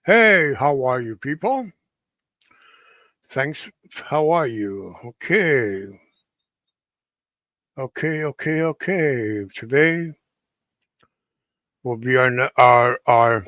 Hey, how are you people? Thanks. How are you? Okay. Today will be our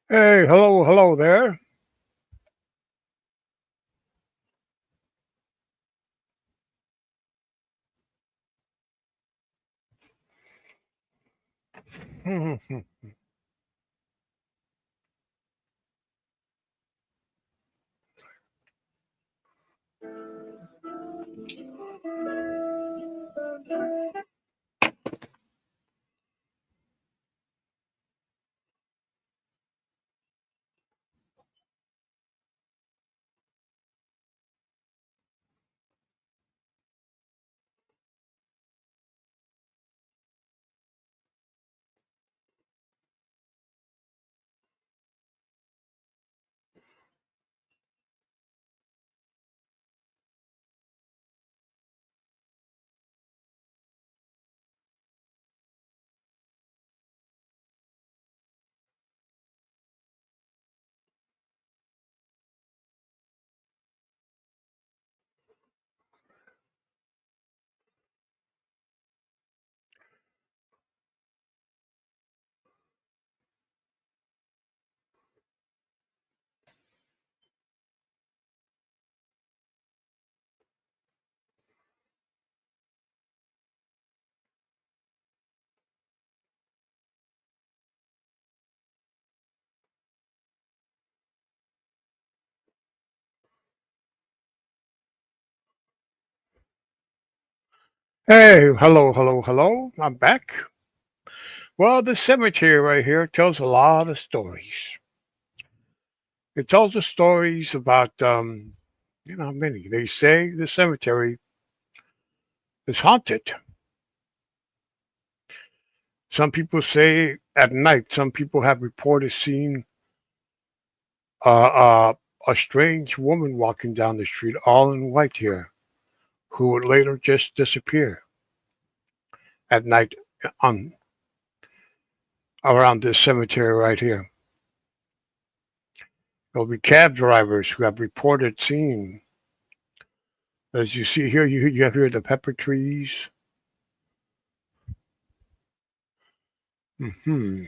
Hey, hello there. Hey, hello. I'm back. Well, the cemetery right here tells a lot of stories. It tells the stories about many. They say the cemetery is haunted. Some people say at night. Some people have reported seeing uh, uh, a strange woman walking down the street, all in white here, who would later just disappear at night on around this cemetery right here. There'll be cab drivers who have reported seeing, as you see here, you have here the pepper trees. Hmm.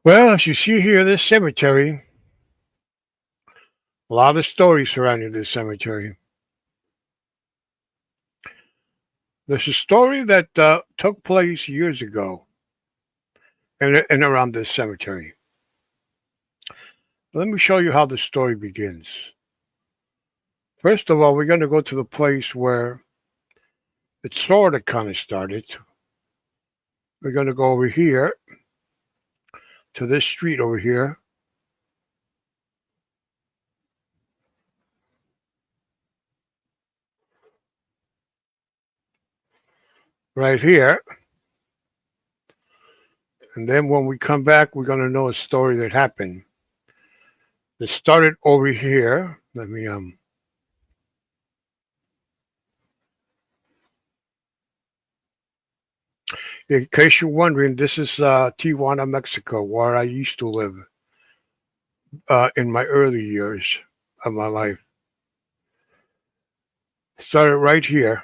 Well, as you see here, this cemetery, a lot of stories surrounding this cemetery. There's a story that took place years ago and around this cemetery. Let me show you how the story begins. First of all, we're going to go to the place where it sort of kind of started. We're going to go over here to this street over here. Right here. And then when we come back, we're going to know a story that happened. It started over here. Let me in case you're wondering, this is Tijuana, Mexico, where I used to live in my early years of my life. Started right here.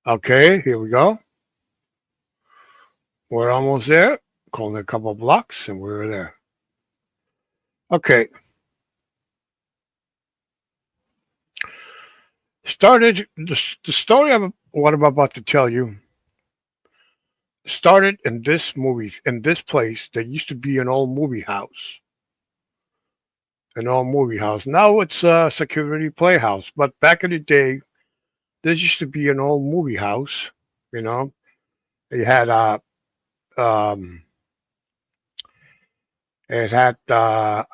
Okay, here we go. We're almost there. Calling a couple of blocks, and we're there. Okay, started the story of what I'm about to tell you started in this place that used to be an old movie house. An old movie house. Now it's a security playhouse. But back in the day, this used to be an old movie house. You know, it had um, it had movie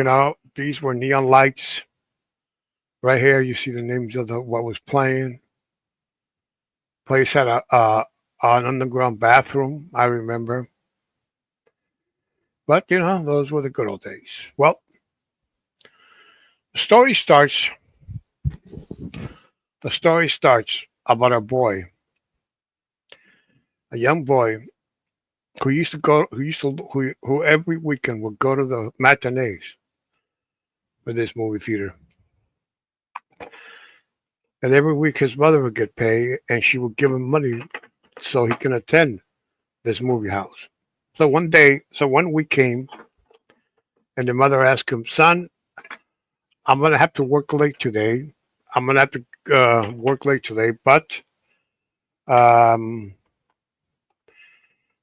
house. These were neon lights. Right here, you see the names of what was playing. Place had an underground bathroom. I remember. But those were the good old days. Well, the story starts. The story starts about a boy, a young boy who every weekend would go to the matinees for this movie theater. And every week his mother would get paid and she would give him money so he can attend this movie house. So one week came and the mother asked him, "Son, I'm gonna have to work late today. I'm gonna have to work late today, um,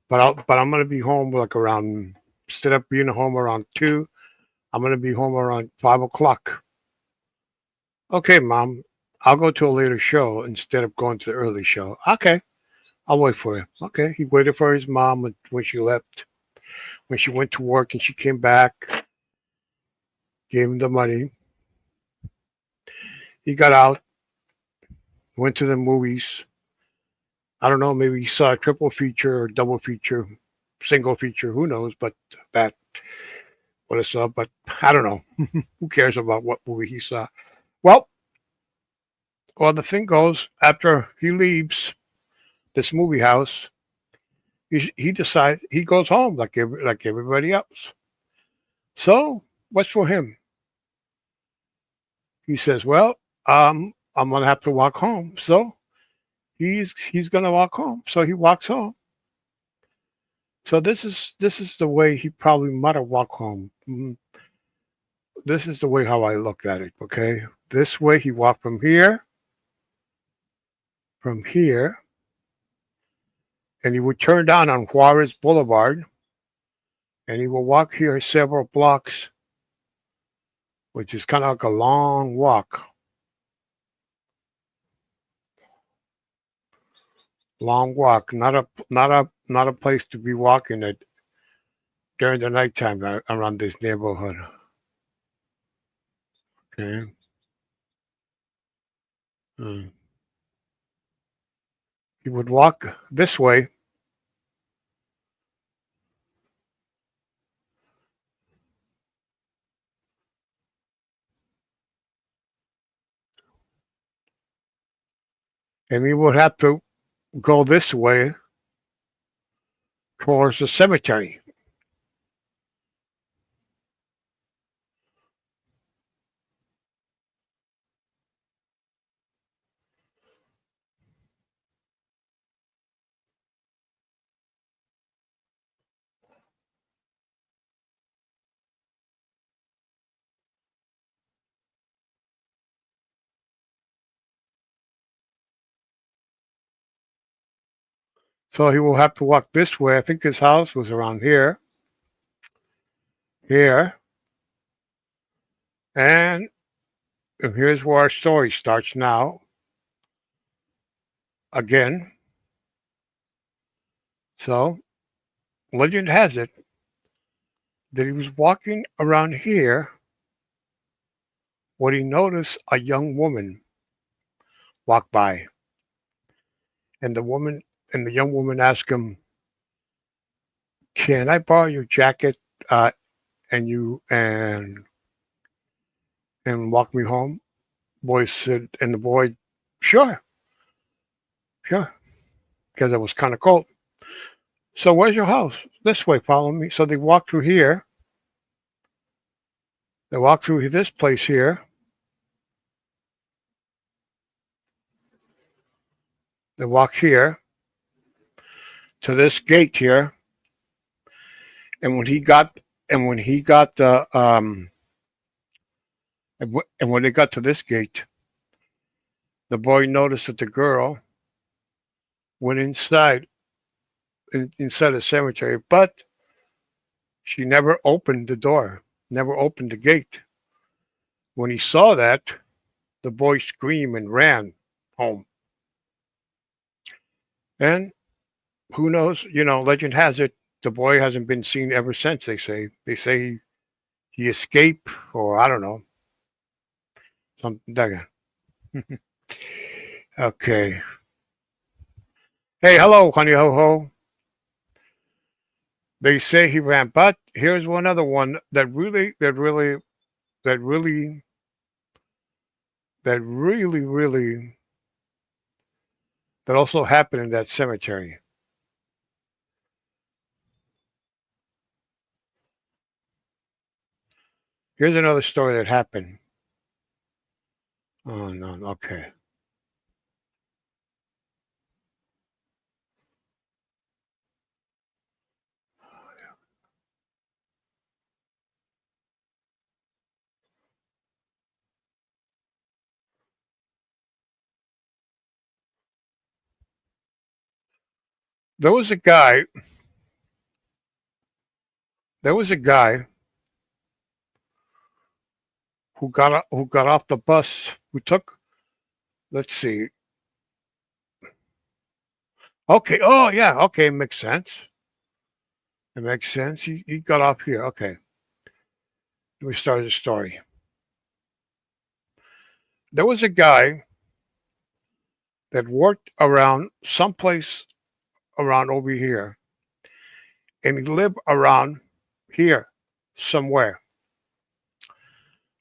but I'm gonna be home like around instead of being home around 2, I'm gonna be home around 5 o'clock." Okay, mom, I'll go to a later show instead of going to the early show. Okay, I'll wait for you. Okay, he waited for his mom when she left, when she went to work and she came back, gave him the money. He got out, went to the movies. I don't know, maybe he saw a triple feature or double feature, single feature, who knows, but that what I saw, but I don't know. Who cares about what movie he saw? Well, well, the thing goes, after he leaves this movie house, he decides he goes home like everybody else. So what's for him? He says, "Well, I'm gonna have to walk home." So he's gonna walk home. So he walks home. So this is the way he probably might have walked home. This is the way how I look at it. Okay, this way he walked from here, and he would turn down on Juarez Boulevard, and he will walk here several blocks, which is kind of like a long walk. Long walk, not a place to be walking at during the nighttime around this neighborhood. Okay. Mm. He would walk this way. and he would have to go this way towards the cemetery. So he will have to walk this way. I think his house was around here, here, and here's where our story starts now. Again, so legend has it that he was walking around here when he noticed a young woman walk by, and the young woman asked him, "Can I borrow your jacket uh, and you and walk me home?" Boy said, and the boy, "Sure, sure," because it was kind of cold. "So where's your house?" "This way, follow me." So they walked through here. They walked through this place here. They walked here to this gate here, and when he got the and when they got to this gate, the boy noticed that the girl went inside the cemetery, but she never opened the door, never opened the gate. When he saw that, the boy screamed and ran home. And who knows? Legend has it the boy hasn't been seen ever since. They say he escaped, or I don't know, something like that. Okay. Hey, hello, honey ho ho. They say he ran, but here's one other one that really, really, that also happened in that cemetery. Here's another story that happened. Oh no, okay. There was a guy. There was a guy who got off the bus. Who took? Let's see. Okay. Oh yeah. Okay. Makes sense. It makes sense. He got off here. Okay. Let me start the story. There was a guy that worked around someplace around over here, and he lived around here somewhere.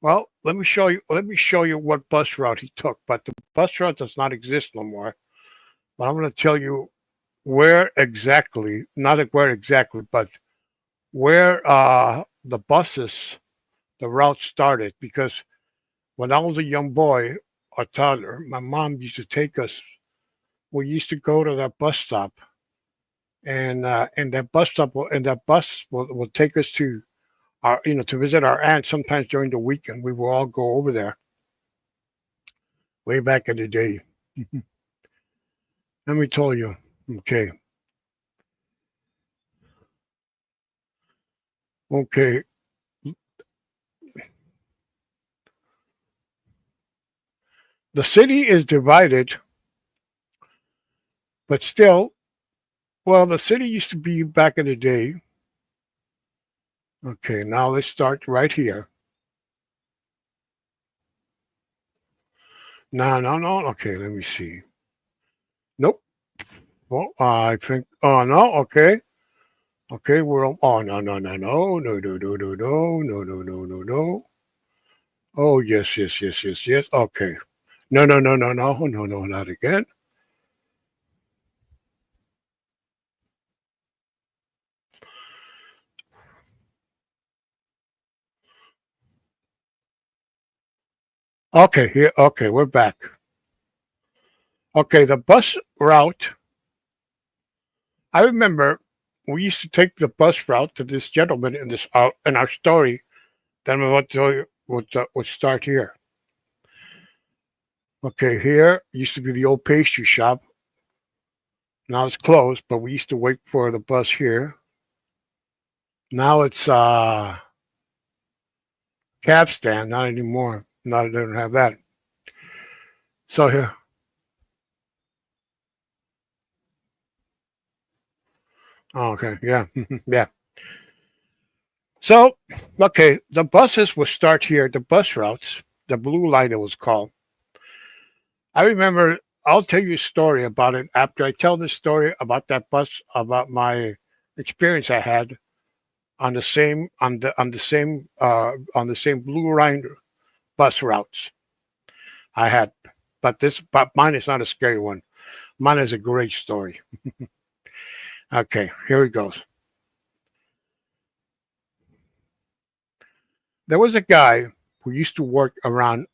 Well, let me show you. Let me show you what bus route he took. But the bus route does not exist no more. But I'm going to tell you where exactly, not where exactly, but where the buses, the route started. Because when I was a young boy, a toddler, my mom used to take us. We used to go to that bus stop, and that bus stop and that bus will take us to our, to visit our aunt. Sometimes during the weekend, we will all go over there. Way back in the day. Let me tell you. Okay. Okay. The city is divided, but still, well, the city used to be back in the day. Okay, now let's start right here. No, no, no. Okay, let me see. Nope. Well, I think. Oh no. Okay. Okay. We're. Oh no, no, no, no, no, no, no, no, no, no, no, no, no, no. Oh yes, yes, yes, yes, yes. Okay. No, no, no, no, no, no, no, not again. Okay, here. Okay, we're back. Okay, the bus route. I remember we used to take the bus route to this gentleman in our story that I'm about to tell you would start here. Okay, here used to be the old pastry shop. Now it's closed, but we used to wait for the bus here. Now it's cab stand, not anymore. Not they don't have that. So here, oh, okay, yeah, yeah. So okay, the buses will start here. The bus routes, the blue line it was called. I remember. I'll tell you a story about it after I tell this story about that bus, about my experience I had on the same on the same blue line bus routes I had. But mine is not a scary one. Mine is a great story. Okay, here it goes. There was a guy who used to work around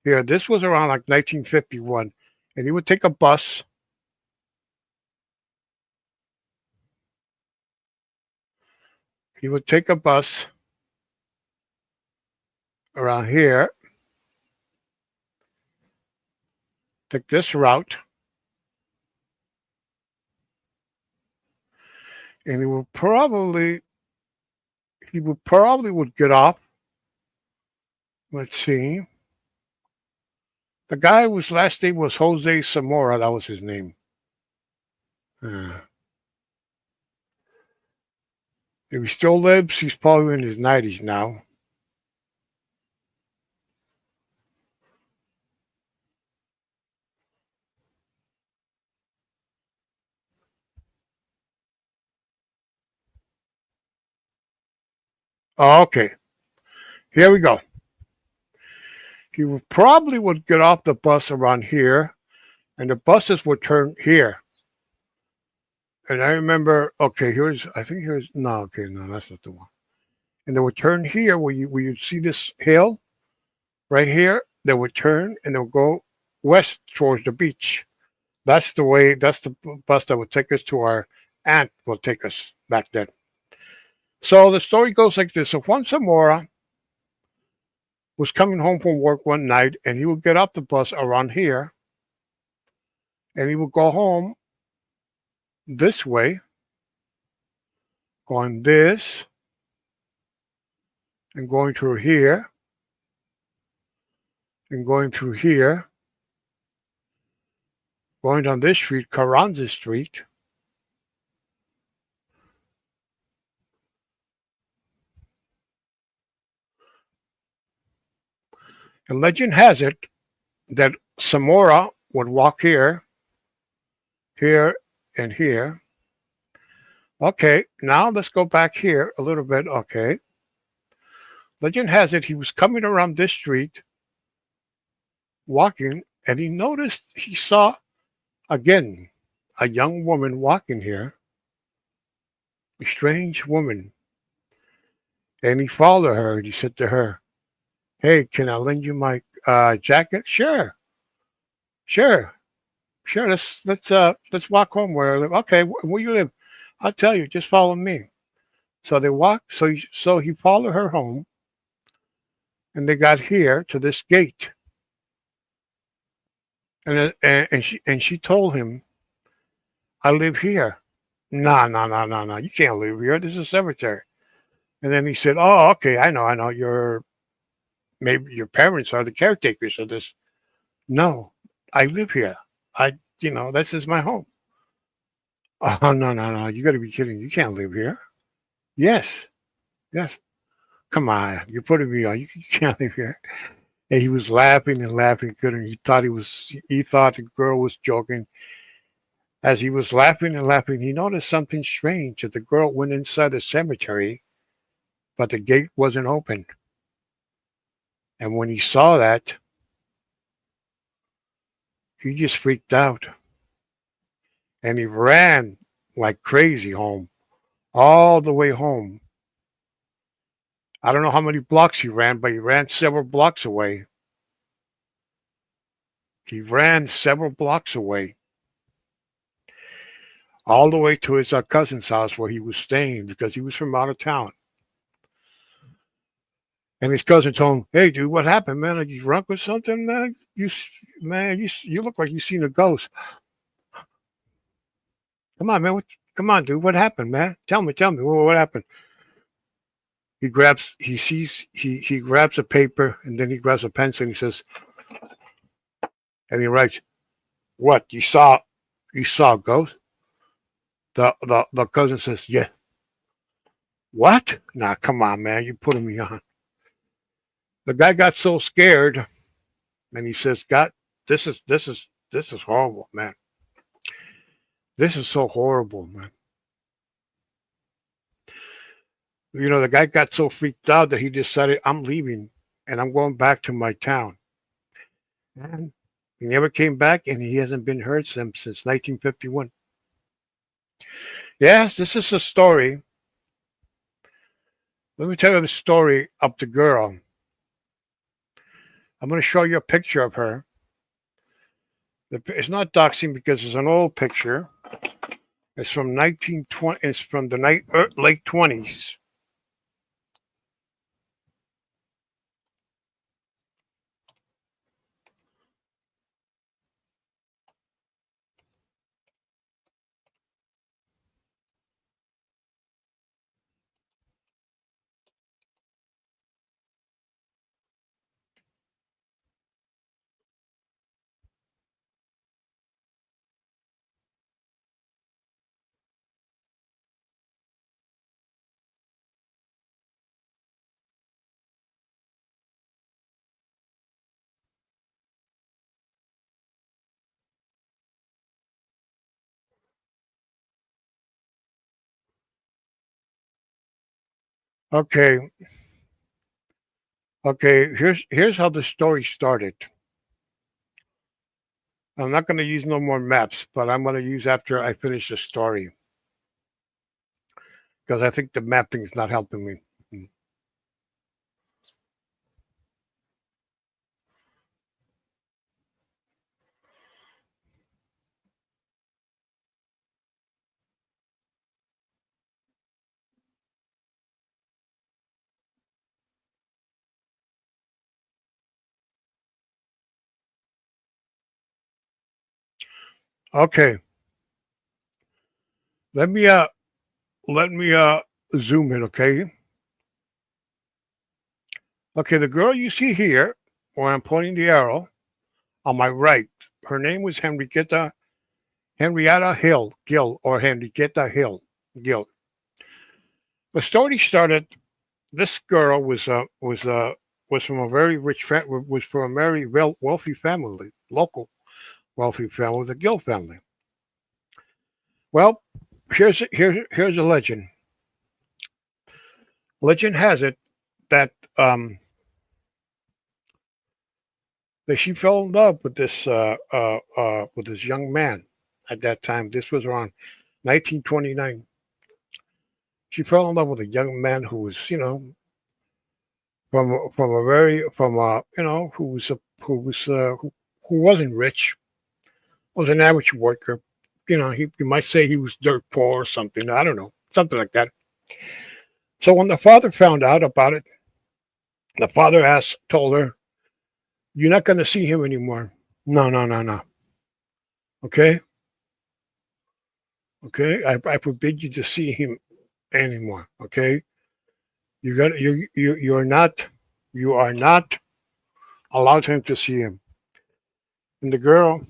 here. This was around like 1951, and he would take a bus. He would take a bus around here, take this route, and he would probably would get off. Let's see. The guy whose last name was Jose Zamora. That was his name. Uh, if he still lives, he's probably in his 90s now. Oh, okay, here we go. He would probably would get off the bus around here, and the buses would turn here. And I remember, okay, I think here's, no, okay, no, that's not the one. And they would turn here where you see this hill right here. They would turn and they'll go west towards the beach. That's the way, that's the bus that would take us to our aunt, will take us back then. So the story goes like this. So Juan Zamora was coming home from work one night and he would get off the bus around here and he would go home this way, going this and going through here and going through here, going down this street, Carranza Street. And legend has it that Zamora would walk here, here, and here. Okay, now let's go back here a little bit. Okay. Legend has it he was coming around this street, walking, and he saw again a young woman walking here, a strange woman. And he followed her and he said to her, "Hey, can I lend you my jacket?" Sure, sure, sure. Let's walk home where I live. Okay, where you live? I'll tell you. Just follow me. So they walked. So he followed her home, and they got here to this gate. And she told him, "I live here." No, no, no, no, no. You can't live here. This is a cemetery. And then he said, "Oh, okay. I know. Maybe your parents are the caretakers of this." No, I live here. This is my home. Oh, no, no, no. You got to be kidding. You can't live here. Yes, yes. Come on. You're putting me on. You can't live here. And he was laughing and laughing. Couldn't. He thought the girl was joking. As he was laughing and laughing, he noticed something strange. That the girl went inside the cemetery, but the gate wasn't open. And when he saw that, he just freaked out. And he ran like crazy home, all the way home. I don't know how many blocks he ran, but he ran several blocks away. He ran several blocks away, all the way to his cousin's house where he was staying because he was from out of town. And his cousin told him, "Hey, dude, what happened, man? Are you drunk or something, man? You look like you seen a ghost. Come on, man. Come on, dude. What happened, man? Tell me. What happened?" He grabs a paper and then he grabs a pencil and he says, and he writes, "What? You saw a ghost?" The cousin says, "Yeah." "What? Nah, come on, man. You're putting me on." The guy got so scared and he says, "God, this is horrible, man. This is so horrible, man." The guy got so freaked out that he decided, "I'm leaving and I'm going back to my town." And he never came back and he hasn't been heard since 1951. Yes, this is a story. Let me tell you the story of the girl. I'm going to show you a picture of her. It's not doxing because it's an old picture. It's from 1920. It's from the late 20s. Okay, okay. Here's how the story started. I'm not going to use no more maps, but I'm going to use after I finish the story because I think the mapping is not helping me. Okay, let me zoom in. Okay, the girl you see here, where I'm pointing the arrow on my right, her name was Henrietta Gill, or Henrietta Gill. The story started. This girl was from a very was from a very wealthy family, local wealthy family, the Gill family. Well, here's a legend. Legend has it that that she fell in love with this young man at that time. This was around 1929. She fell in love with a young man who was, from a very from who wasn't rich, was an average worker. You might say he was dirt poor or something. I don't know, something like that. So when the father found out about it, the father told her, "You're not going to see him anymore. No, no, no, no. Okay, okay. I forbid you to see him anymore. Okay, you are not allowed him to see him." And the girl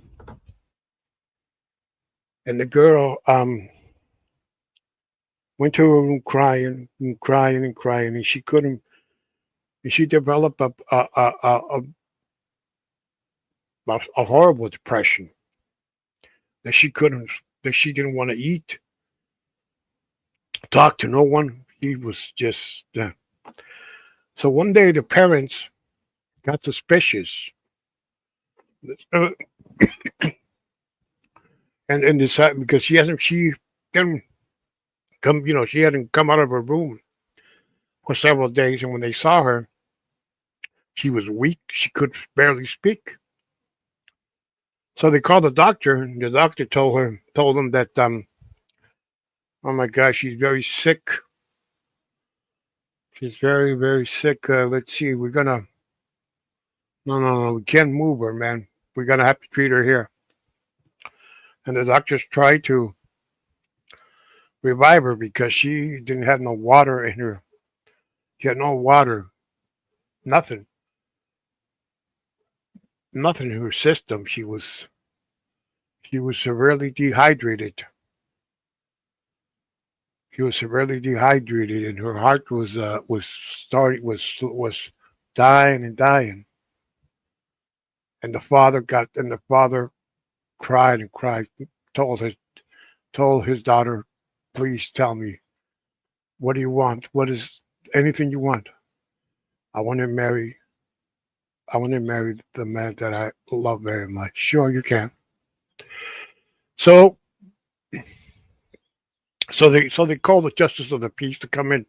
went to her room crying and crying and crying, and she couldn't. And she developed a horrible depression that she couldn't, that she didn't want to eat, talk to no one. He was just. So one day the parents got suspicious, uh, and decided because she didn't come, she hadn't come out of her room for several days, and when they saw her, she was weak. She could barely speak. So they called the doctor, and the doctor told him that oh my gosh, she's very sick. She's very, very sick. Let's see, we're gonna no, we can't move her, man. We're gonna have to treat her here. And the doctors tried to revive her because she didn't have no water in her. She had no water, nothing, nothing in her system. She was severely dehydrated. She was severely dehydrated, and her heart was dying and dying. And the father cried and cried, told his told his daughter, "Please tell me, what do you want? What is anything you want? I want to marry. I want to marry the man that I love very much." Sure, you can. So, so they called the justice of the peace to come in.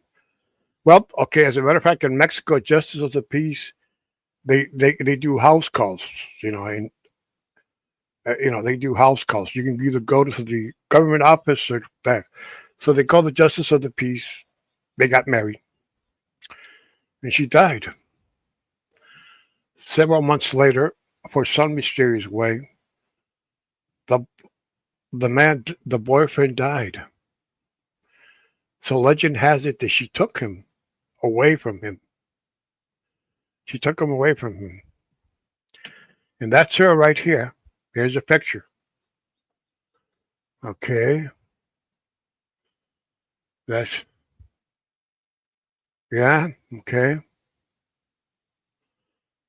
Well, okay. As a matter of fact, in Mexico, justice of the peace, they do house calls. And they do house calls. You can either go to the government office or that. So they called the justice of the peace. They got married, and she died. Several months later, for some mysterious way, the the boyfriend died. So legend has it that she took him away from him. She took him away from him, and that's her right here. Here's a picture. Okay, that's yeah. Okay,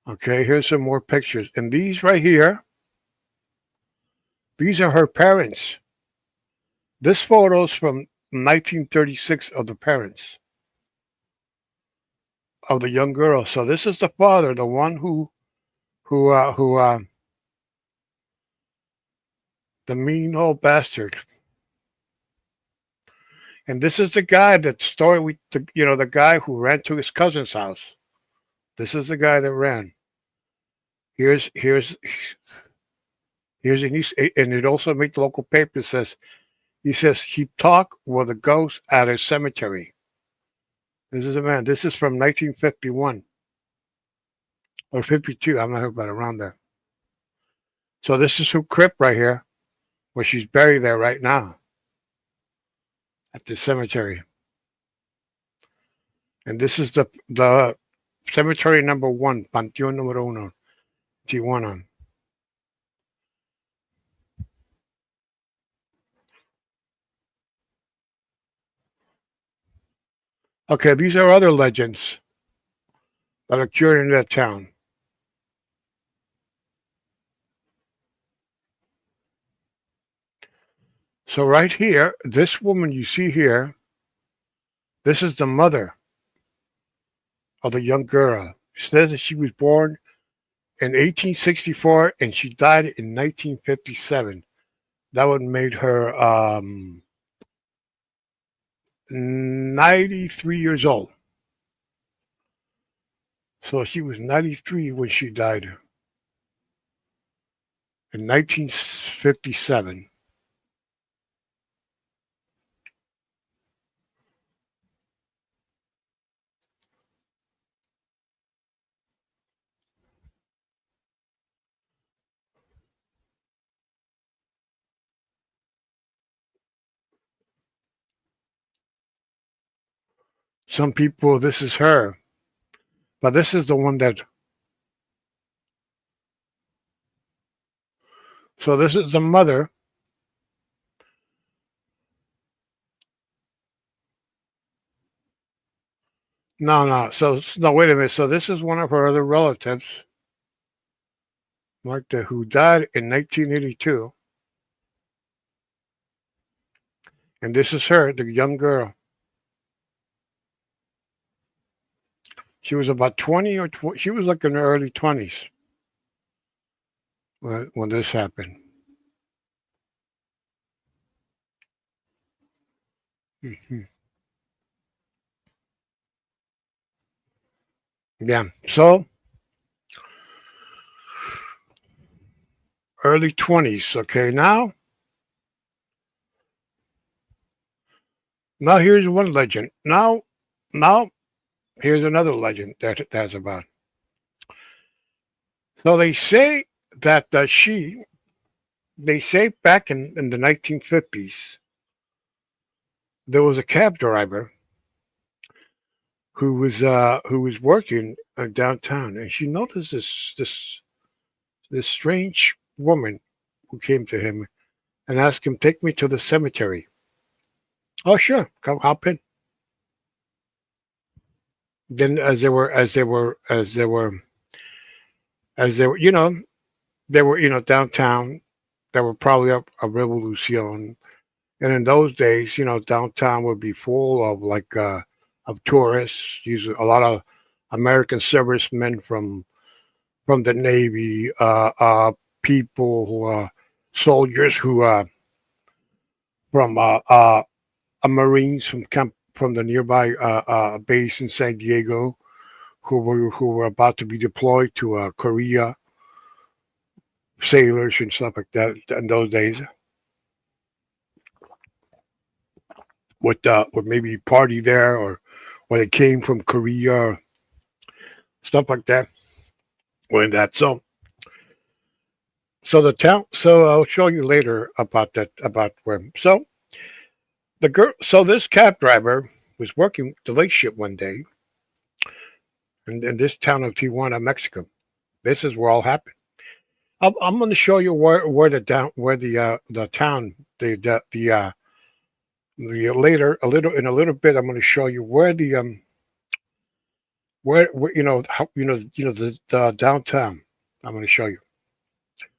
okay. Here's some more pictures, and these right here, these are her parents. This photo's from 1936 of the parents of the young girl. So this is the father, the one who the mean old bastard. And this is the guy that story the guy who ran to his cousin's house. This is the guy that ran. Here's here's here's and it also made the local paper. He says he talked with a ghost at a cemetery. This is a man. This is from 1951 or 52. I'm not sure about around there. So this is her crypt right here, where she's buried there right now at the cemetery. And this is the cemetery number 1, Panteón número uno, Tijuana. Okay, these are other legends that occurred in that town. So right here, this woman you see here, this is the mother of the young girl. She says that she was born in 1864 and she died in 1957. That would made her 93 years old. So she was 93 when she died in 1957. Some people, this is her, but this is the one that. So this is the mother. No, no. So no, wait a minute. So this is one of her other relatives, Marta, who died in 1982, and this is her, the young girl. She was about 20 or she was like in her early 20s when this happened. Hmm. Yeah. So early 20s. Okay, now here's one legend. Now here's another legend that's about. So that they say back in the 1950s, there was a cab driver who was working downtown, and she noticed this strange woman who came to him and asked him, "Take me to the cemetery." Oh, sure, come hop in. Then, as they were, they were, downtown. There were probably a revolution, and in those days, downtown would be full of of tourists. Usually, a lot of American servicemen from the Navy, people who soldiers who from Marines from the nearby base in San Diego who were about to be deployed to Korea, sailors and stuff like that in those days. Would maybe party there or they came from Korea or stuff like that. When that so the town so I'll show you later about that about where so this cab driver was working the late shift one day in this town of Tijuana, Mexico. This is where all happened. I'm going to show you where the town the later a little bit. I'm going to show you where the where how the downtown. I'm going to show you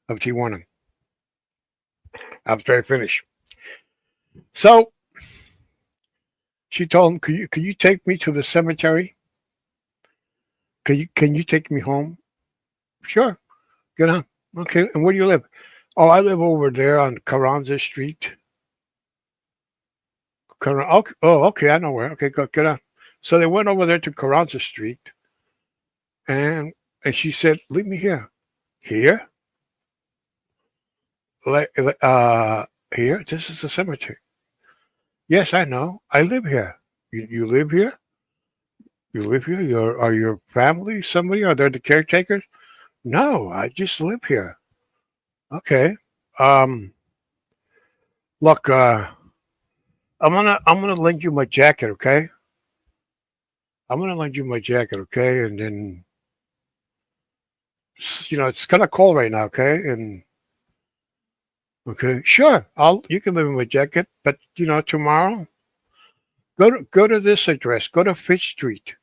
of Tijuana after I finish. So she told him, "Could you take me to the cemetery? Can you take me home?" Sure. Get on. Okay. And where do you live? Oh, I live over there on Carranza Street. Okay. Oh, okay. I know where. Okay, go get on. So they went over there to Carranza Street, and she said, "Leave me here." Here? Here? This is the cemetery. Yes, I know. I live here. You live here? You live here? Are your family somebody? Are they the caretakers? No, I just live here. Okay. Um, look, I'm gonna lend you my jacket, okay? I'm gonna lend you my jacket, okay? And then it's kind of cold right now, okay? And okay, sure, you can live in my jacket, but tomorrow go to this address, go to Fifth Street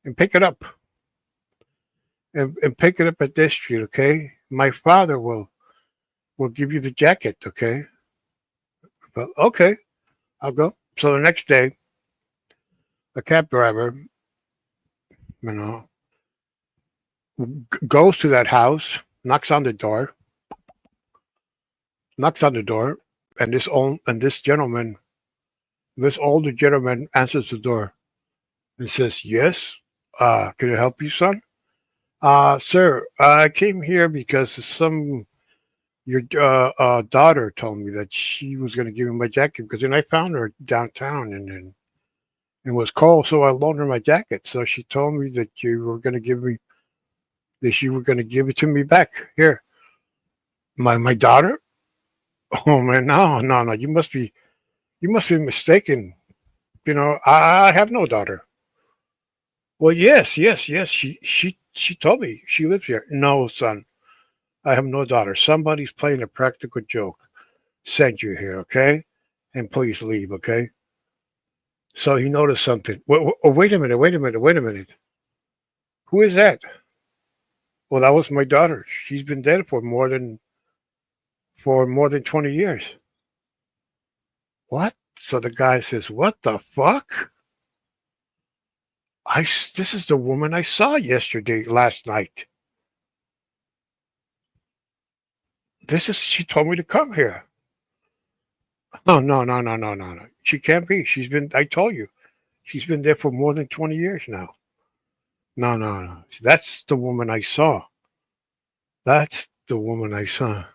and pick it up, and pick it up at this street, okay? My father will give you the jacket, okay? But okay, I'll go. So the next day, the cab driver, you know, goes to that house, knocks on the door, knocks on the door, and this older gentleman answers the door and says, "Yes, can I help you, son?" Sir, I came here because your daughter told me that she was going to give me my jacket because then I found her downtown and it was cold, so I loaned her my jacket. So she told me that you were going to give it to me back here. My daughter? Oh man, no, you must be mistaken. I have no daughter. Well, yes. She told me she lives here. No, son, I have no daughter. Somebody's playing a practical joke. Sent you here, okay? And please leave, okay? So he noticed something. Wait a minute, wait a minute. Who is that? Well, that was my daughter. She's been dead for more than 20 years. What? So the guy says, "What the fuck? This is the woman I saw last night. She told me to come here." Oh, no. She can't be. I told you, she's been there for more than 20 years now. No. That's the woman I saw. That's the woman I saw.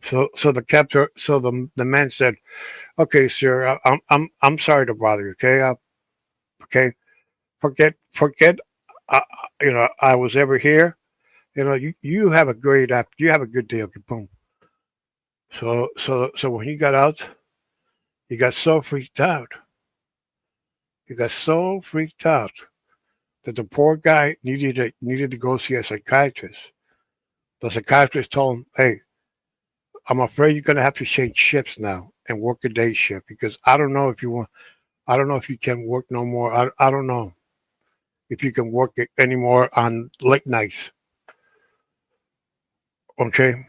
So the captor, so the man said, "Okay, sir, I'm sorry to bother you. Okay, okay, forget. I was ever here. You have a you have a good day. Okay, boom." So when he got out, he got so freaked out. He got so freaked out that the poor guy needed to go see a psychiatrist. The psychiatrist told him, "Hey, I'm afraid you're gonna have to change shifts now and work a day shift because I don't know if you want. I don't know if you can work no more. I don't know if you can work it anymore on late nights." Okay.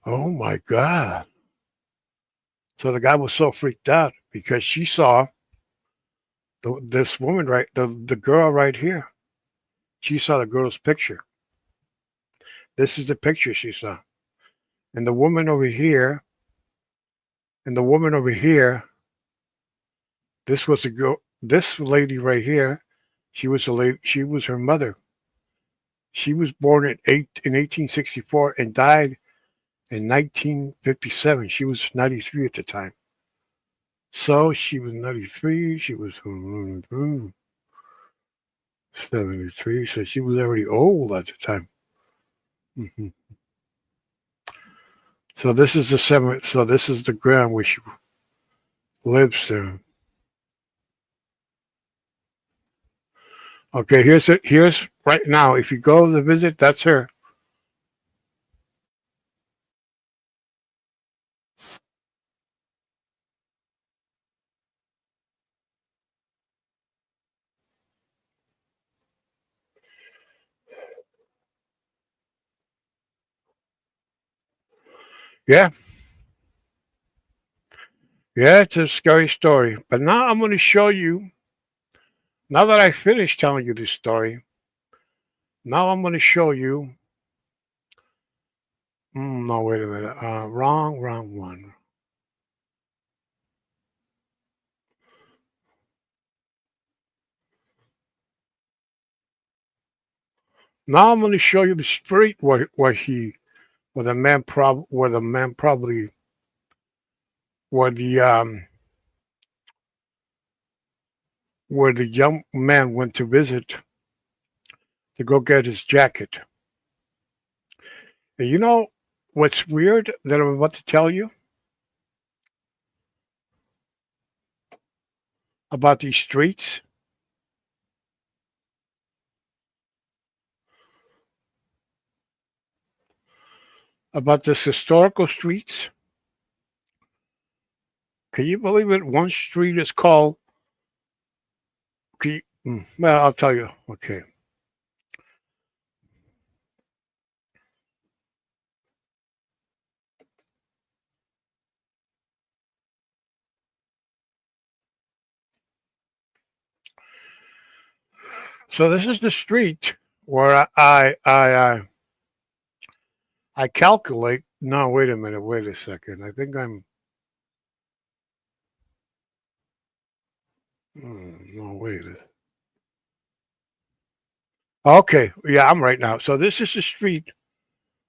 Oh my God. So the guy was so freaked out because she saw this woman the girl right here. She saw the girl's picture. This is the picture she saw. And the woman over here, and the woman over here, this was a girl. This lady right here, she was a lady. She was her mother. She was born in 1864 and died in 1957. She was 93 at the time. So she was 93. She was 73. So she was already old at the time. Hmm. So this is the seven. So this is the ground where she lives there. Okay, here's it. Here's right now. If you go to visit, that's her. Yeah, yeah, it's a scary story. But now I'm going to show you. Now that I finished telling you this story, now I'm going to show you. No, wait a minute. Wrong one. Now I'm going to show you the street where the man probably, where the young man went to visit to go get his jacket. And you know what's weird that I'm about to tell you about these streets, about this historical streets? Can you believe it? One street is called. Well, I'll tell you. Okay. So this is the street where I calculate. No, wait a minute. Wait a second. I think I'm. No, wait. Okay. Yeah, I'm right now. So this is the street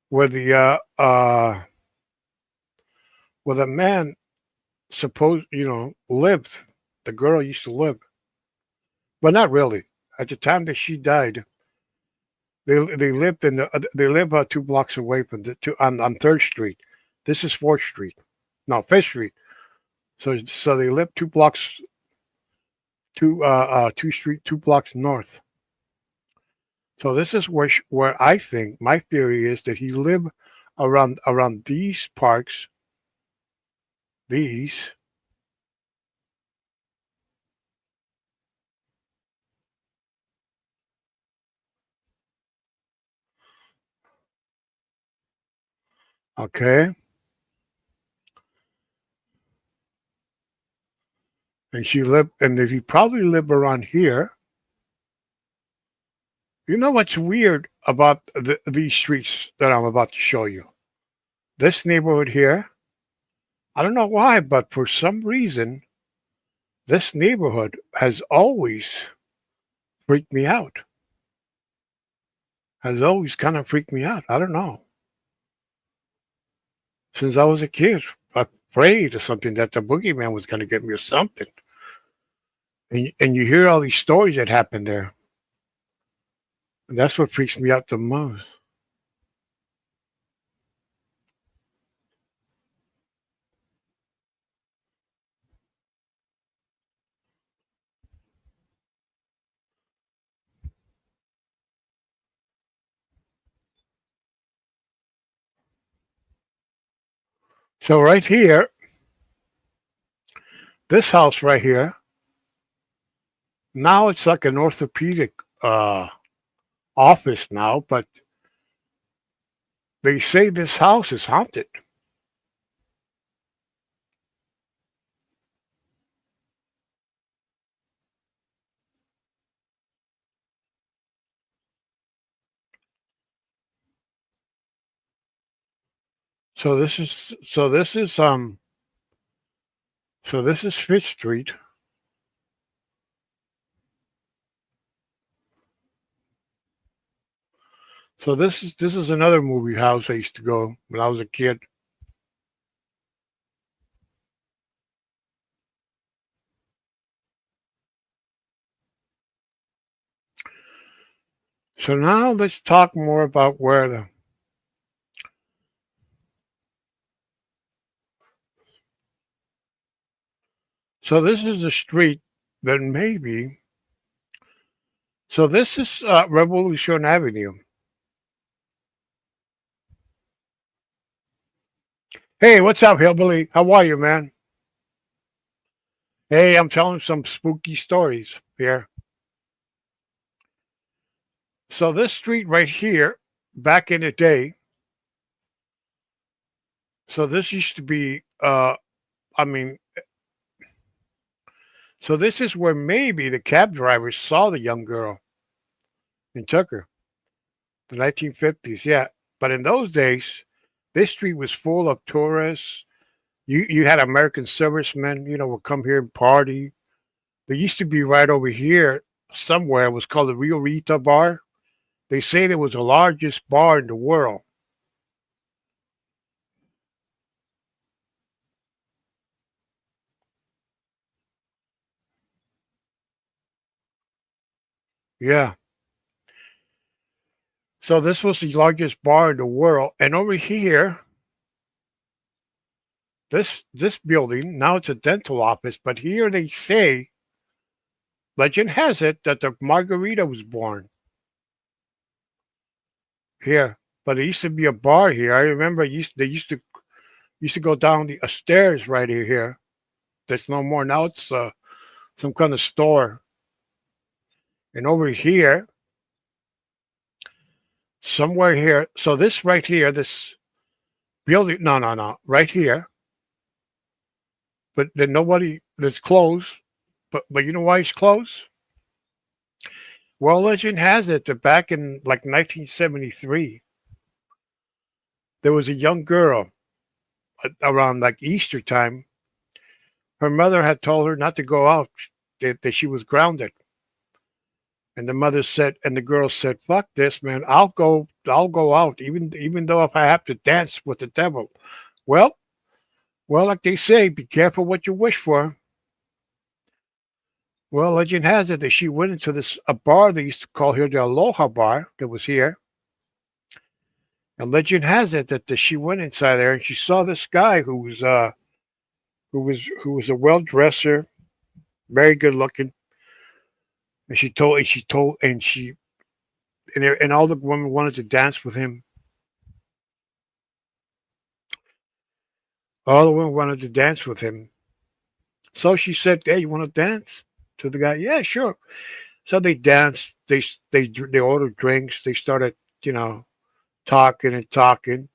where the man lived. The girl used to live, but not really. At the time that she died, they lived they live about 2 blocks away from the two on Third Street. This is Fourth Street, no Fifth Street. So they live 2 blocks, 2 blocks north. So this is where I think my theory is that he lived around these parks. These okay, and she lived, and that he probably lived around here. You know what's weird about these streets that I'm about to show you? This neighborhood here, I don't know why, but for some reason, this neighborhood has always freaked me out. has always kind of freaked me out. I don't know. Since I was a kid, I prayed or something that the boogeyman was going to get me or something. And you hear all these stories that happen there. And that's what freaks me out the most. So right here, this house right here, now it's like an orthopedic uh, office now, but they say this house is haunted. So this is Fifth Street. So this is another movie house I used to go when I was a kid. So now let's talk more about where the so this is the street that maybe so this is Revolution Avenue. Hey, what's up, hillbilly? How are you, man? Hey, I'm telling some spooky stories here. So this street right here, back in the day, so this used to be I mean, so this is where maybe the cab driver saw the young girl and took her. The 1950s, yeah. But in those days, this street was full of tourists. You had American servicemen, would come here and party. There used to be right over here somewhere. It was called the Rio Rita Bar. They say it was the largest bar in the world. Yeah. So this was the largest bar in the world. And over here, this building, now it's a dental office, but here they say, legend has it that the margarita was born here. But it used to be a bar here. I remember they used to go down the stairs right here. There's no more now. It's some kind of store. And over here, somewhere here. So this right here, this building. No, no, no. Right here. But then nobody. It's closed. But you know why it's closed? Well, legend has it that back in like 1973, there was a young girl around like Easter time. Her mother had told her not to go out, that she was grounded. And the mother said, and the girl said, "Fuck this, man. I'll go out, even though if I have to dance with the devil." Well, well, like they say, be careful what you wish for. Well, legend has it that she went into this a bar they used to call here the Aloha Bar that was here. And legend has it that she went inside there and she saw this guy who was a well dresser, very good looking. And all the women wanted to dance with him. All the women wanted to dance with him. So she said, "Hey, you want to dance?" To the guy, "Yeah, sure." So they danced. They ordered drinks. They started, talking and talking.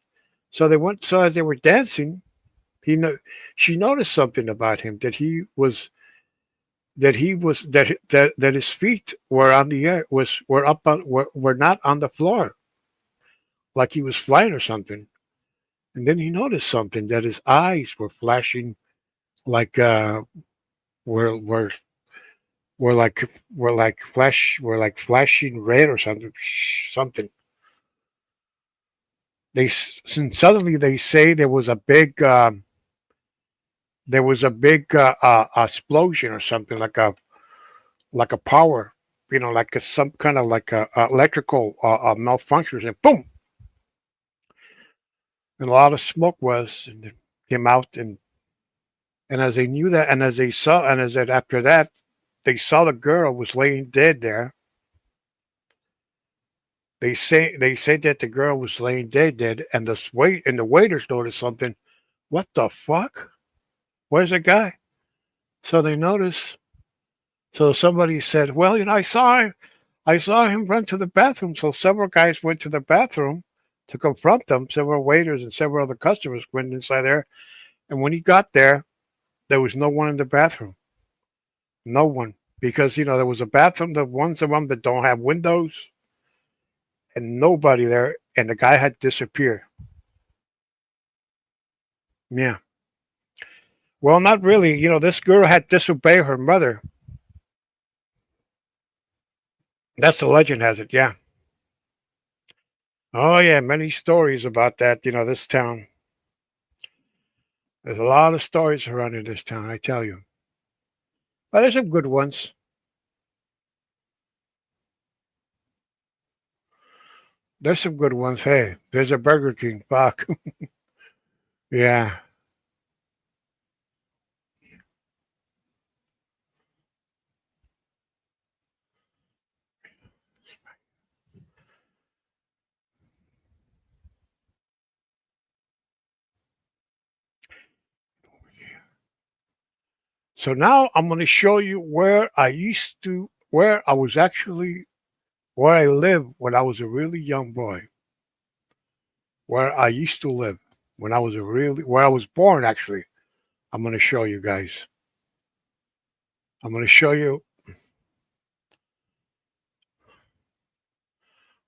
So they went. So as they were dancing, he no, she noticed something about him that his feet were on the air were up on were not on the floor, like he was flying or something. And then he noticed something, that his eyes were flashing like were were like flashing red or something. Since suddenly they say there was a big explosion or something like a power, like some kind of like a electrical malfunctions, and boom, and a lot of smoke was and it came out, and as they knew that, and as they saw, and as that after that they saw the girl was laying dead there. They say that the girl was laying dead, and the waiters noticed something. What the fuck? Where's the guy? So they noticed. So somebody said, "Well, I saw him run to the bathroom." So several guys went to the bathroom to confront them. Several waiters and several other customers went inside there, and when he got there was no one in the bathroom. No one, because there was a bathroom, the ones of them that don't have windows, and nobody there, and the guy had disappeared. Yeah. Well, not really. This girl had disobeyed her mother. That's the legend has it. Yeah. Oh yeah, many stories about that. This town. There's a lot of stories around in this town. I tell you. But there's some good ones. There's some good ones. Hey, there's a Burger King. Fuck. Yeah. So now I'm going to show you where I was actually, where I lived when I was a really young boy. Where I used to live when I was where I was born actually. I'm going to show you guys. I'm going to show you.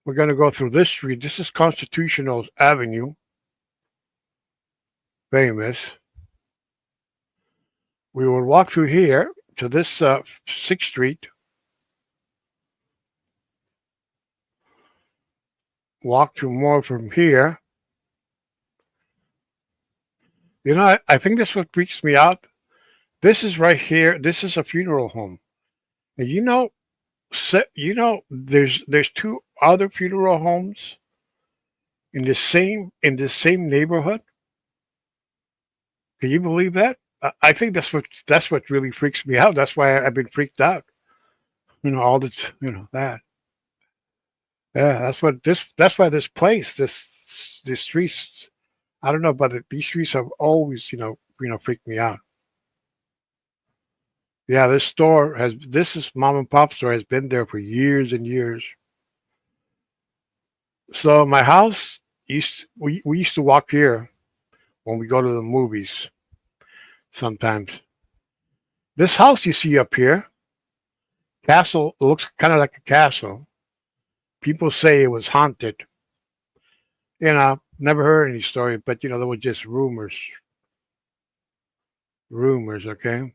We're going to go through this street. This is Constitutional Avenue, famous. We will walk through here to this 6th Street. Walk through more from here. I think this what freaks me out. This is right here. This is a funeral home. And there's two other funeral homes in the same neighborhood. Can you believe that? I think that's what really freaks me out. That's why I've been freaked out. All this, that. Yeah, that's why this place, this streets, I don't know, but these streets have always, freaked me out. Yeah, this is mom and pop store has been there for years and years. So my house we used to walk here when we go to the movies sometimes. This house you see up here, castle, looks kind of like a castle. People say it was haunted. Never heard any story, but there were just rumors. Rumors, okay?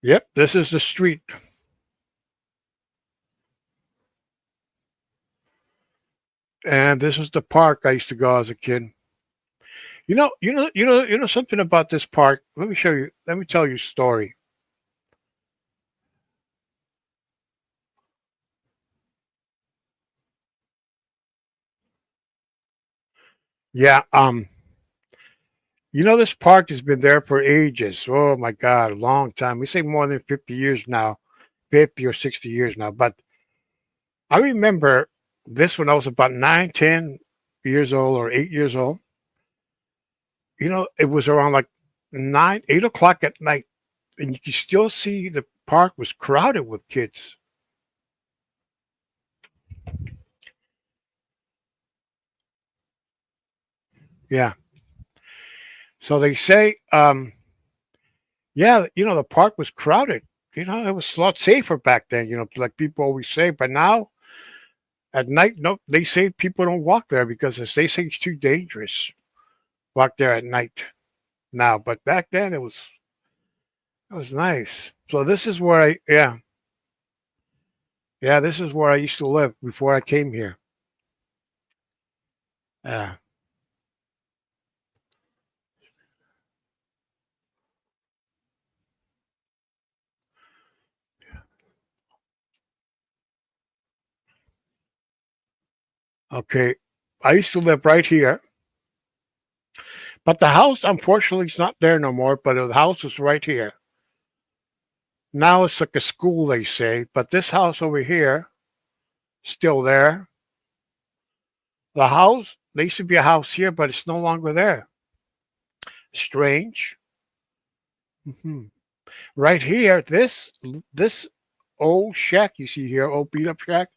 Yep, this is the street. And this is the park I used to go as a kid. You know something about this park. Let me show you. Let me tell you a story. Yeah, this park has been there for ages. Oh my God, a long time. We say more than 50 years now, 50 or 60 years now. But I remember this when I was about 9, 10 years old or 8 years old. It was around like 9, 8 o'clock at night, and you could still see the park was crowded with kids. Yeah. So they say, yeah, the park was crowded. It was a lot safer back then, like people always say. But now at night, no, they say people don't walk there because they say it's too dangerous. Walk there at night now. But back then it was nice. So this is where yeah, this is where I used to live before I came here. Yeah. Okay. I used to live right here, but the house, unfortunately, is not there no more. But the house is right here. Now it's like a school, they say. But this house over here, still there. The house, there used to be a house here, but it's no longer there. Strange. Hmm. Right here, this old shack you see here, old beat up shack.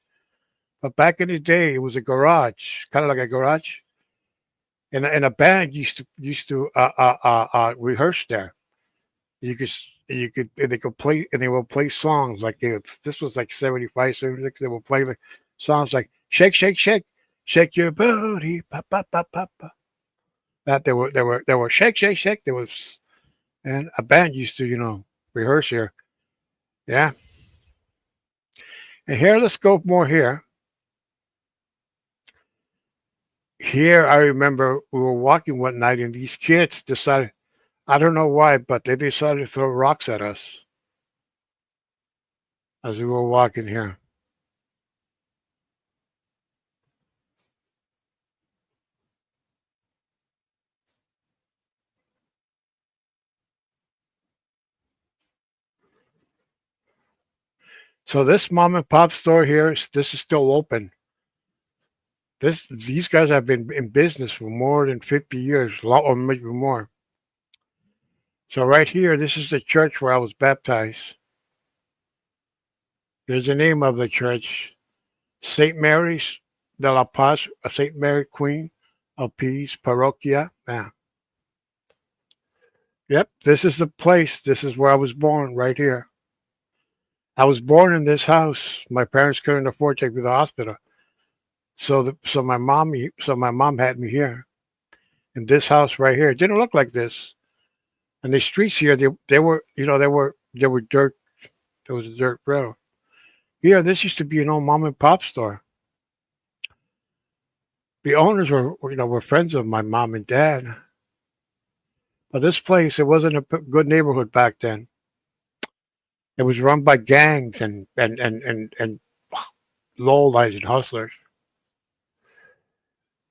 But back in the day, it was a garage, kind of like a garage, and a band used to rehearse there. You could and they could play and they will play songs like this was like 75, 76. They will play the songs like shake, shake, shake, shake your booty, pop, pop, pop, pop, pop. That there were shake, shake, shake. There was and a band used to rehearse here. Yeah, and here let's go more here. Here I remember we were walking one night and these kids decided I don't know why, but they decided to throw rocks at us as we were walking here. So this mom and pop store here, this is still open. These guys have been in business for more than 50 years, or maybe more. So right here, this is the church where I was baptized. Here's the name of the church, Saint Mary's de la Paz, Saint Mary Queen of Peace Parroquia. Yeah. Yep, this is the place. This is where I was born, right here. I was born in this house. My parents couldn't afford to take me to the hospital, so my mom had me here in this house right here. It didn't look like this. And the streets here, they were they were dirt. There was a dirt road. Here, this used to be an old mom and pop store. The owners were friends of my mom and dad. But this place, it wasn't a good neighborhood back then. It was run by gangs and lowlights and hustlers.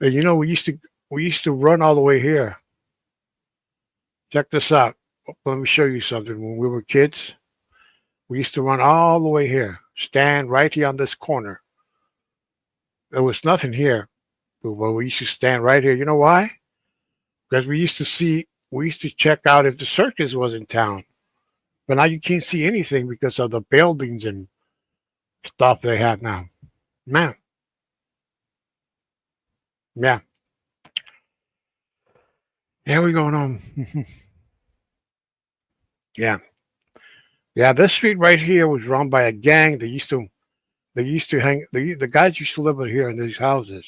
And we used to run all the way here. Check this out. Let me show you something. When we were kids, we used to run all the way here, stand right here on this corner. There was nothing here, but we used to stand right here. You know why? Because we used to check out if the circus was in town. But now you can't see anything because of the buildings and stuff they have now. Man, yeah, yeah, we going on. Yeah, yeah. This street right here was run by a gang. They used to hang. The guys used to live in here in these houses.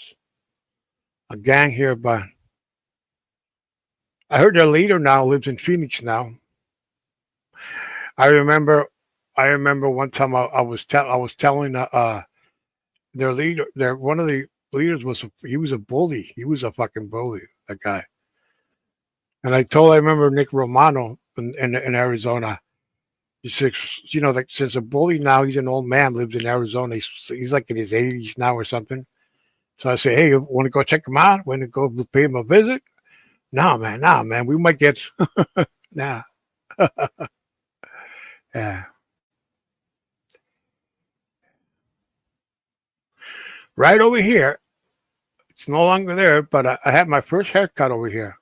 A gang here, but I heard their leader now lives in Phoenix now. I remember, I remember one time I was telling their leader, their one of the leaders he was a bully. He was a fucking bully. That guy. And I remember Nick Romano in Arizona. He said, like since a bully now, he's an old man, lives in Arizona. He's like in his 80s now or something. So I say, hey, you want to go check him out? Want to go pay him a visit? No, man, we might get nah. Yeah, right over here. It's no longer there, but I had my first haircut over here.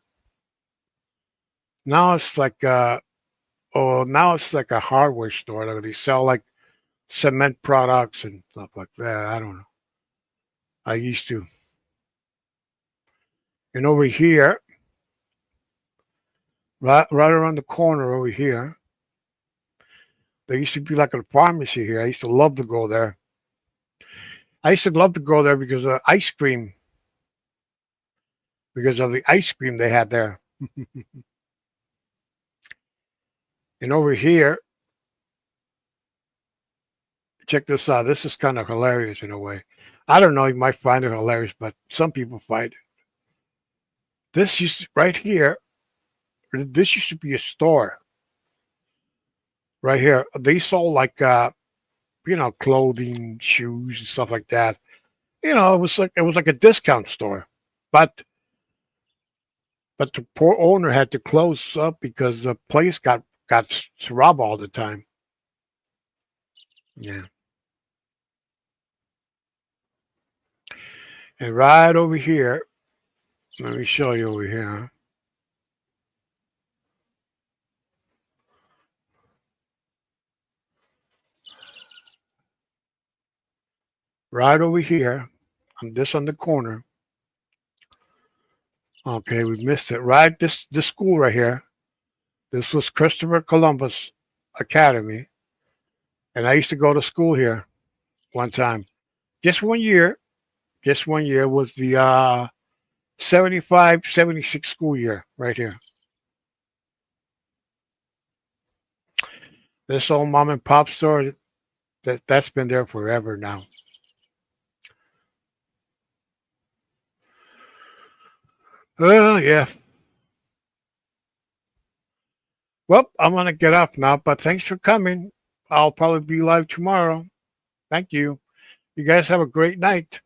Now it's like now it's like a hardware store. Like they sell like cement products and stuff like that. I don't know. I used to. And over here, right around the corner over here, there used to be like a pharmacy here. I used to love to go there. I used to love to go there because of the ice cream they had there. And over here, check this out. This is kind of hilarious in a way. I don't know. You might find it hilarious, but some people find it. This used right here. This used to be a store right here. They sold like clothing, shoes, and stuff like that. It was like a discount store, but the poor owner had to close up because the place got robbed all the time. Yeah, and right over here, let me show you over here. Right over here, on this on the corner. Okay, we missed it. Right, this school right here. This was Christopher Columbus Academy, and I used to go to school here one time. Just 1 year. Just 1 year was the 75, 76 school year right here. This old mom and pop store that's been there forever now. Yeah. Well, I'm gonna get off now, but thanks for coming. I'll probably be live tomorrow. Thank you. You guys have a great night.